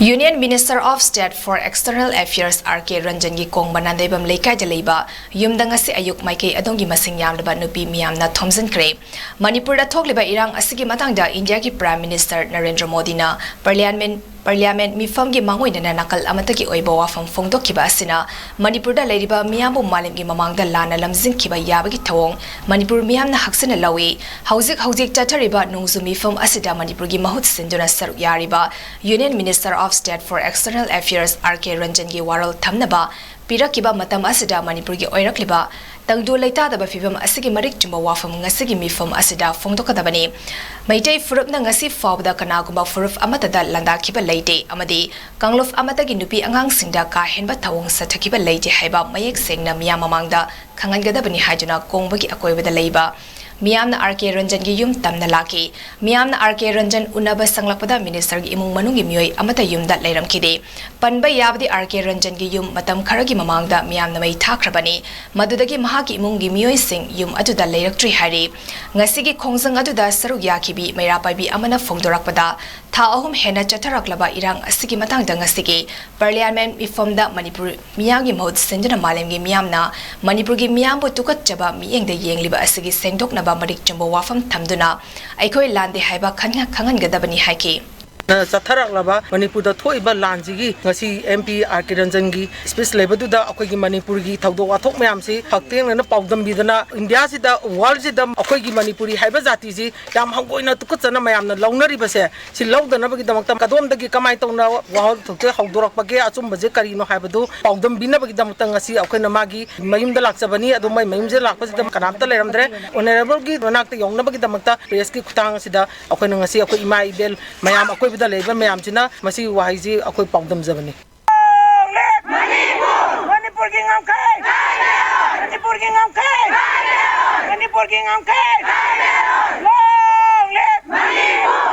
Union Minister of State for External Affairs Ranjan gi KONGBA NANDEIBAM LEIKAI LEIBA Yumda ngasi ayuk MAKEI ADOMGI masing YAMLABA NUPI Meeyamna Thomjinkhre Manipur da thokliba irang asigi matangda India ki Prime Minister Narendra Modi na Parliament mifam gi mangoina nakal amatagi oiba wafam phongdokkiba asina Manipur da leiriba miyambu malimgi mamangda lana lamjingkiba yabagi thawong Manipur miyamna haksina lawi hauzik chathariba nungzu mifam asida Manipur gi mahut sinduna saruk yariba Union Minister of State for External Affairs Ranjan gi waral thamnaba pirakiba matam asida Manipur gi oirakliba tangdu leita da bafibam asigi marik chumba wafam ngasigi mifam asida phongdokadabani Meitei furuf na ngasi fawda kanagumba furuf amata da landa kiba leite amadi kangluf amata gi nupi angang singda ka henba thawong sathakiba leite haiba mayek sengna miyam mamangda khangangadabani hajuna KONGBA gi akoibada leiba Meeyamna Ranjan gi yum tamna laki Meeyamna Ranjan unaba sanglakpada minister gi imung manungi miyoi amata yumda leiramkide panba yabdi Ranjan gi yum matam kharagi mamangda Meeyamna mai thakrabani madudagi mahaki imung gi miyoi sing yum aduda leiraktri hari ngasigi khongjang aduda saruk yakibi mairapai amana phongdorakpada tha ahum hena chatharaklaba irang asigi matangda ngasigi Parliament mifamda Manipur miyagi mahut senjana malemgi Meeyamna Manipur gi miyambu tukatchaba miyengda yengliba asigi sengdokna marik chumbo wafam thamduna aikoi lande haiba khangangadabani haiki Satharak Manipur da thoiba lanjigi ngasi MP Ranjan gi space level da akoi gi Manipur gi thawdo wathok mayam si hakteng na pawdam bidana India si da world si da akoi gi Manipuri haiba jati ji yam hangoina tukachana mayam na launari base si lawdana bagi damakta kadom da gi kamai tawna wahol thokte hawdorak page achum baje karino haibadu pawdam bina bagi damakta ngasi akoi na magi mayum da laksabani adu mai mayum je lakpa si da kanamta leramdre honorable gi ronakta yongna bagi damakta press ki khutang si da akoi na ngasi akoi ima ibel mayam akoi da leiba mayam china masi wahiji akoi pawdam zabani Manipur ki ngamkai Manipur ki ngamkai Manipur ki ngamkai long live Manipur